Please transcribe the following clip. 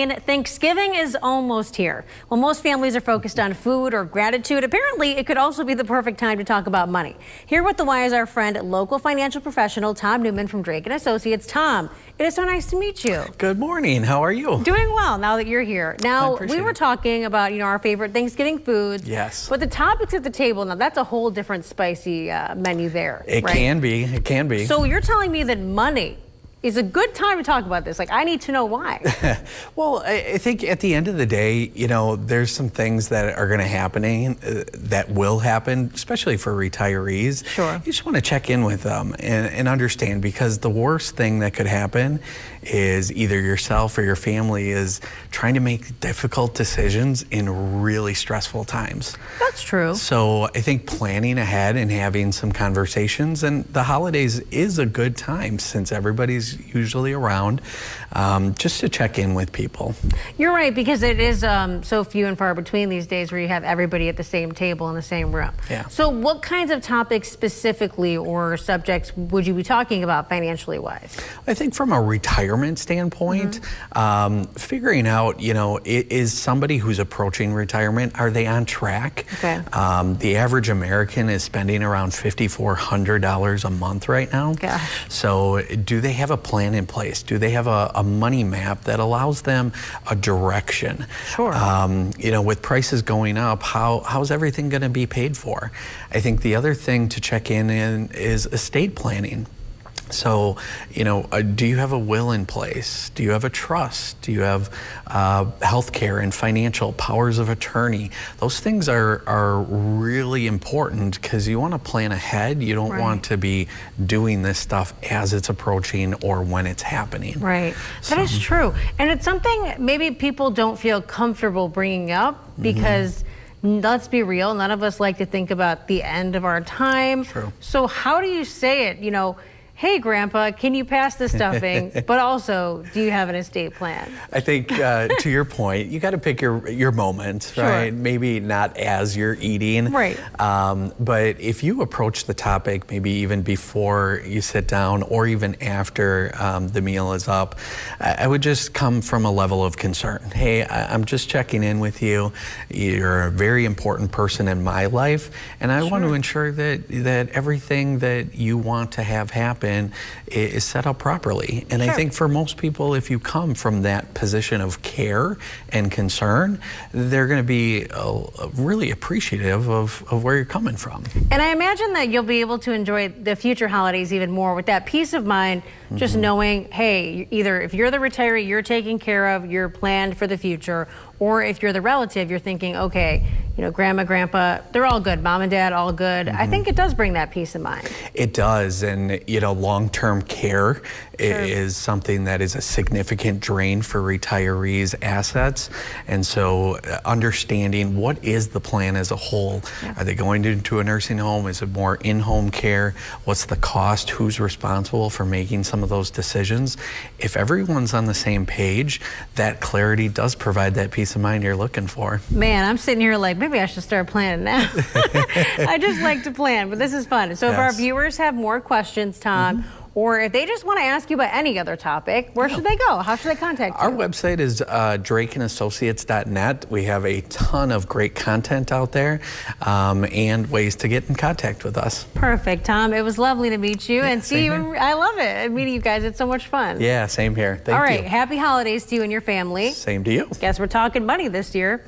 And Thanksgiving is almost here. While most families are focused on food or gratitude, apparently it could also be the perfect time to talk about money. Here with the why is our friend, local financial professional Tom Neumann from Drake & Associates. Tom, it is so nice to meet you. Good morning. How are you? Doing well now that you're here. Now, we were talking about, our favorite Thanksgiving foods. Yes. But the topics at the table, now that's a whole different spicy menu there. It can be. It can be. So you're telling me that money is a good time to talk about this. Like, I need to know why. Well, I think at the end of the day, there's some things that are going to happen, that will happen, especially for retirees. Sure. You just want to check in with them and understand, because the worst thing that could happen is either yourself or your family is trying to make difficult decisions in really stressful times. That's true. So I think planning ahead and having some conversations, and the holidays is a good time since everybody's usually around, just to check in with people. You're right, because it is so few and far between these days where you have everybody at the same table in the same room. Yeah. So what kinds of topics specifically or subjects would you be talking about financially wise? I think from a retirement standpoint, figuring out, is somebody who's approaching retirement, are they on track? Okay. The average American is spending around $5,400 a month right now. Gosh. So do they have a plan in place? Do they have a money map that allows them a direction? Sure. With prices going up, how's everything going to be paid for? I think the other thing to check in is estate planning. So, do you have a will in place? Do you have a trust? Do you have health care and financial powers of attorney? Those things are really important, because you want to plan ahead. You don't want to be doing this stuff as it's approaching or when it's happening. Right. That is true. And it's something maybe people don't feel comfortable bringing up, because let's be real, none of us like to think about the end of our time. True. So how do you say it, hey, Grandpa, can you pass the stuffing? But also, do you have an estate plan? I think, to your point, you got to pick your moment, right? Sure. Maybe not as you're eating. Right. But if you approach the topic, maybe even before you sit down or even after the meal is up, I would just come from a level of concern. Hey, I'm just checking in with you. You're a very important person in my life, and I want to ensure that everything that you want to have happen is set up properly. And I think for most people, if you come from that position of care and concern, they're going to be really appreciative of where you're coming from. And I imagine that you'll be able to enjoy the future holidays even more with that peace of mind, just knowing, hey, either if you're the retiree, you're taken care of, you're planned for the future, or if you're the relative, you're thinking, okay, Grandma, Grandpa, they're all good. Mom and Dad, all good. I think it does bring that peace of mind. It does. And, long-term care is something that is a significant drain for retirees' assets. And so understanding what is the plan as a whole. Are they going into a nursing home? Is it more in-home care? What's the cost? Who's responsible for making some of those decisions? If everyone's on the same page, that clarity does provide that peace of mind you're looking for. Man, I'm sitting here like, maybe I should start planning now. I just like to plan, but this is fun. So if our viewers have more questions, Tom, or if they just want to ask you about any other topic, where should they go? How should they contact you? Our website is drakeandassociates.net. We have a ton of great content out there, and ways to get in contact with us. Perfect, Tom. It was lovely to meet you and see you. I love it. Meeting you guys. It's so much fun. Yeah, same here. Thank you. All right. Happy holidays to you and your family. Same to you. Guess we're talking money this year.